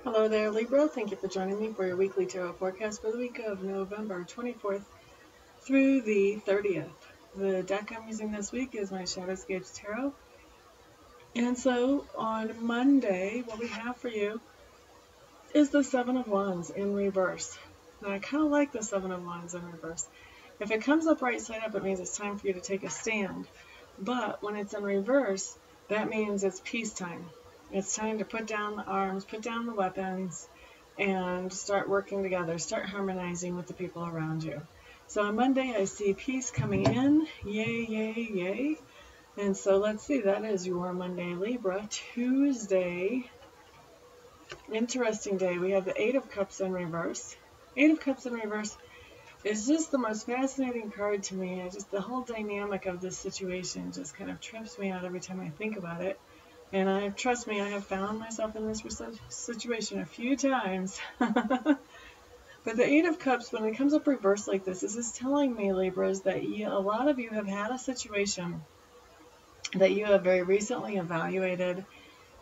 Hello there, Libra. Thank you for joining me for your weekly tarot forecast for the week of November 24th through the 30th. The deck I'm using this week is my Shadowscapes Tarot. And so on Monday, what we have for you is the Seven of Wands in reverse. Now, I kind of like the Seven of Wands in reverse. If it comes up right side up, it means it's time for you to take a stand. But when it's in reverse, that means it's peacetime. It's time to put down the arms, put down the weapons, and start working together, start harmonizing with the people around you. So on Monday, I see peace coming in. Yay, yay, yay. And so let's see, that is your Monday, Libra. Tuesday, interesting day. We have the Eight of Cups in reverse. Eight of Cups in reverse is just the most fascinating card to me. The whole dynamic of this situation just kind of trips me out every time I think about it. And trust me, I have found myself in this situation a few times. But the Eight of Cups, when it comes up reversed like this is telling me, Libras, that a lot of you have had a situation that you have very recently evaluated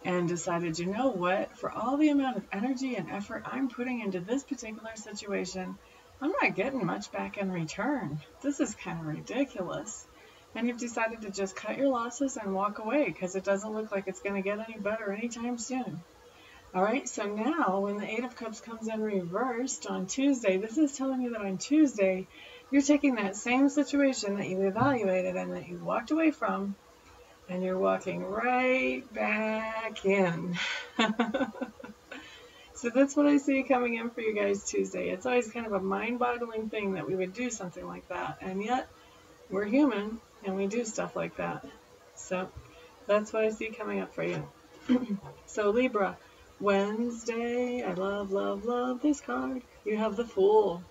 and decided, you know what, for all the amount of energy and effort I'm putting into this particular situation, I'm not getting much back in return. This is kind of ridiculous. And you've decided to just cut your losses and walk away because it doesn't look like it's going to get any better anytime soon. All right, so now when the Eight of Cups comes in reversed on Tuesday, this is telling me that on Tuesday, you're taking that same situation that you evaluated and that you walked away from, and you're walking right back in. So that's what I see coming in for you guys Tuesday. It's always kind of a mind-boggling thing that we would do something like that, and yet we're human and we do stuff like that. So that's what I see coming up for you. So Libra, Wednesday, I love, love, love this card. You have the Fool.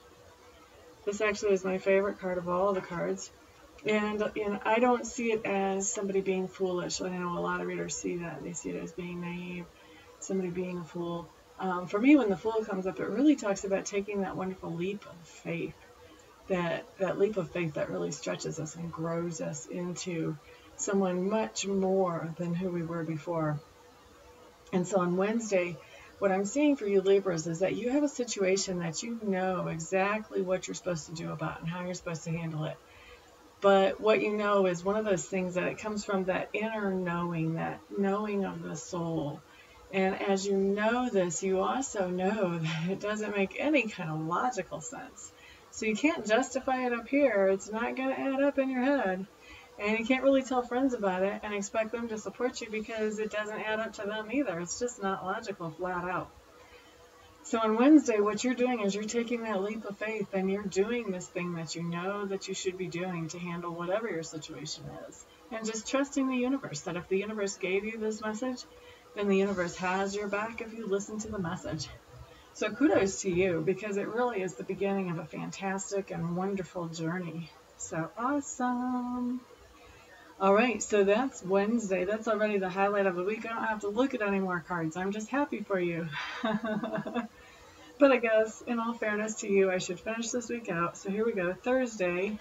This actually is my favorite card of all the cards. And I don't see it as somebody being foolish. I know a lot of readers see that. They see it as being naive, somebody being a fool. For me, when the Fool comes up, it really talks about taking that wonderful leap of faith. That leap of faith that really stretches us and grows us into someone much more than who we were before. And so on Wednesday, what I'm seeing for you Libras is that you have a situation that you know exactly what you're supposed to do about and how you're supposed to handle it. But what you know is one of those things that it comes from that inner knowing, that knowing of the soul. And as you know this, you also know that it doesn't make any kind of logical sense. So you can't justify it up here. It's not going to add up in your head. And you can't really tell friends about it and expect them to support you because it doesn't add up to them either. It's just not logical, flat out. So on Wednesday, what you're doing is you're taking that leap of faith and you're doing this thing that you know that you should be doing to handle whatever your situation is. And just trusting the universe, that if the universe gave you this message, then the universe has your back if you listen to the message. So kudos to you, because it really is the beginning of a fantastic and wonderful journey. So awesome. All right, so that's Wednesday. That's already the highlight of the week. I don't have to look at any more cards. I'm just happy for you. But I guess, in all fairness to you, I should finish this week out. So here we go. Thursday,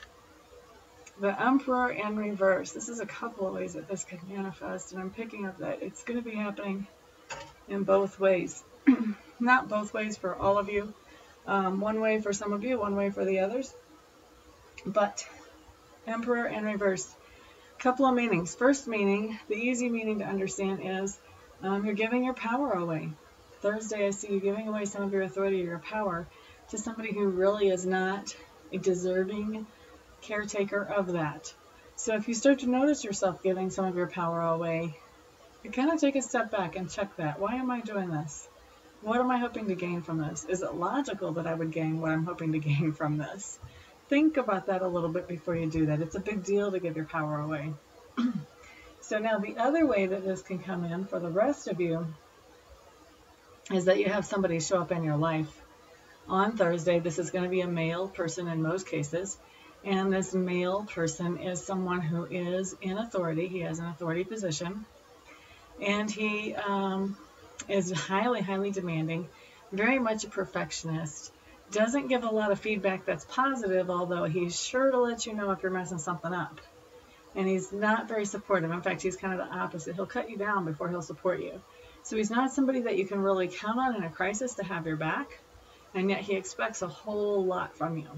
the Emperor in reverse. This is a couple of ways that this could manifest, and I'm picking up that it's going to be happening in both ways. Not both ways for all of you. One way for some of you, one way for the others. But Emperor in reverse. Couple of meanings. First meaning, the easy meaning to understand is you're giving your power away. Thursday, I see you giving away some of your authority or your power to somebody who really is not a deserving caretaker of that. So if you start to notice yourself giving some of your power away, you kind of take a step back and check that. Why am I doing this? What am I hoping to gain from this? Is it logical that I would gain what I'm hoping to gain from this? Think about that a little bit before you do that. It's a big deal to give your power away. So now the other way that this can come in for the rest of you is that you have somebody show up in your life. On Thursday, this is going to be a male person in most cases. And this male person is someone who is in authority. He has an authority position. And he is highly, highly demanding, very much a perfectionist. Doesn't give a lot of feedback that's positive, although he's sure to let you know if you're messing something up. And he's not very supportive. In fact, he's kind of the opposite. He'll cut you down before he'll support you. So he's not somebody that you can really count on in a crisis to have your back, and yet he expects a whole lot from you,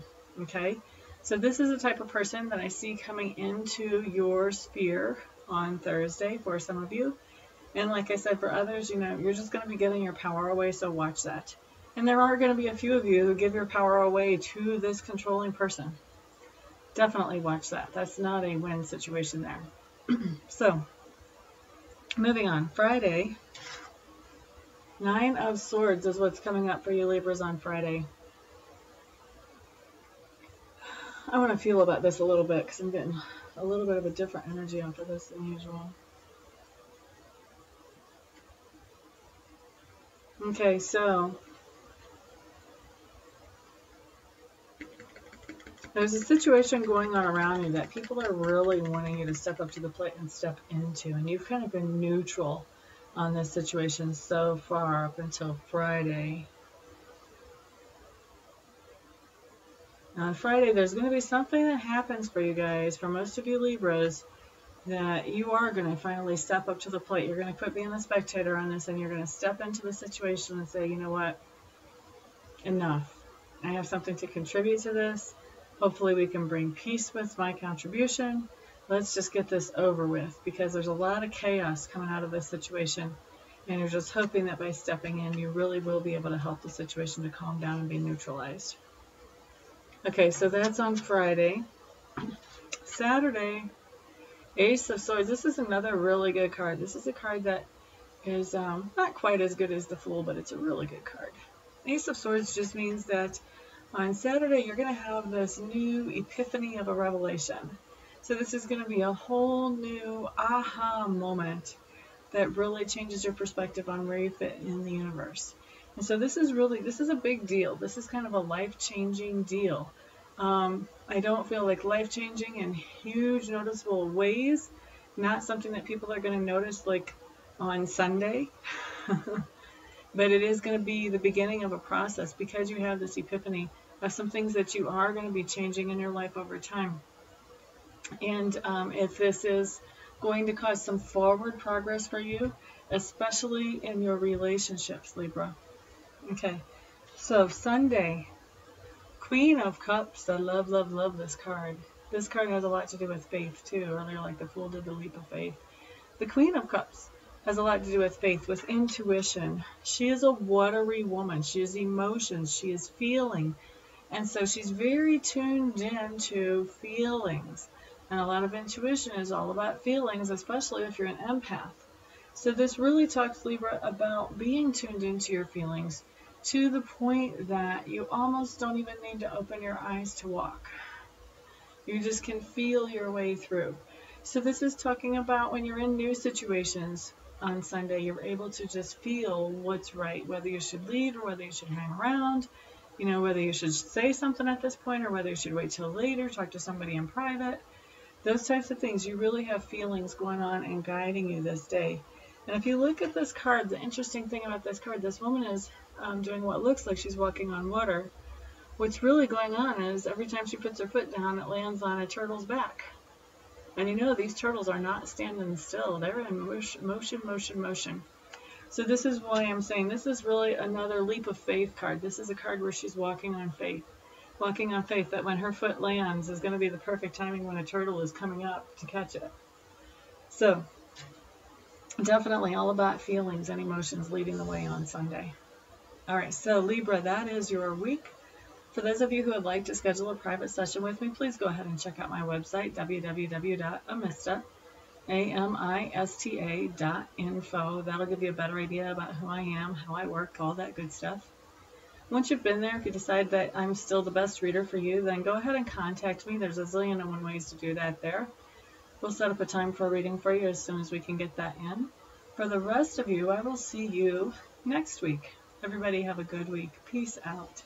okay? So this is the type of person that I see coming into your sphere on Thursday for some of you. And like I said, for others, you know, you're just going to be giving your power away, so watch that. And there are going to be a few of you who give your power away to this controlling person. Definitely watch that. That's not a win situation there. So, moving on. Friday, 9 of Swords is what's coming up for you Libras on Friday. I want to feel about this a little bit because I'm getting a little bit of a different energy off of this than usual. Okay, so there's a situation going on around you that people are really wanting you to step up to the plate and step into, and you've kind of been neutral on this situation so far up until Friday. On Friday, there's going to be something that happens for you guys, for most of you Libras, that you are going to finally step up to the plate. You're going to quit being a spectator on this, and you're going to step into the situation and say, you know what, enough. I have something to contribute to this. Hopefully we can bring peace with my contribution. Let's just get this over with, because there's a lot of chaos coming out of this situation, and you're just hoping that by stepping in, you really will be able to help the situation to calm down and be neutralized. Okay, so that's on Friday. Saturday, Ace of Swords. This is another really good card. This is a card that is not quite as good as the Fool, but it's a really good card. Ace of Swords just means that on Saturday, you're going to have this new epiphany of a revelation. So this is going to be a whole new aha moment that really changes your perspective on where you fit in the universe. And so this is a big deal. This is kind of a life-changing deal. I don't feel like life-changing in huge, noticeable ways. Not something that people are going to notice like on Sunday. But it is going to be the beginning of a process, because you have this epiphany of some things that you are going to be changing in your life over time. And if this is going to cause some forward progress for you, especially in your relationships, Libra. Okay, so Sunday, Queen of Cups. I love, love, love this card. This card has a lot to do with faith too. Earlier, like the Fool did the leap of faith. The Queen of Cups has a lot to do with faith, with intuition. She is a watery woman. She is emotions. She is feeling. And so she's very tuned in to feelings. And a lot of intuition is all about feelings, especially if you're an empath. So this really talks, Libra, about being tuned into your feelings to the point that you almost don't even need to open your eyes to walk. You just can feel your way through. So this is talking about when you're in new situations on Sunday, you're able to just feel what's right, whether you should lead or whether you should hang around, you know, whether you should say something at this point or whether you should wait till later, talk to somebody in private. Those types of things, you really have feelings going on and guiding you this day. And if you look at this card, the interesting thing about this card, this woman is doing what looks like she's walking on water. What's really going on is every time she puts her foot down, it lands on a turtle's back. And you know, these turtles are not standing still. They're in motion, motion, motion. So this is why I'm saying this is really another leap of faith card. This is a card where she's walking on faith. Walking on faith that when her foot lands is going to be the perfect timing when a turtle is coming up to catch it. So definitely all about feelings and emotions leading the way on Sunday. All right, so Libra, that is your week. For those of you who would like to schedule a private session with me, please go ahead and check out my website, www.amista.info. That'll give you a better idea about who I am, how I work, all that good stuff. Once you've been there, if you decide that I'm still the best reader for you, then go ahead and contact me. There's a zillion and one ways to do that there. We'll set up a time for a reading for you as soon as we can get that in. For the rest of you, I will see you next week. Everybody have a good week. Peace out.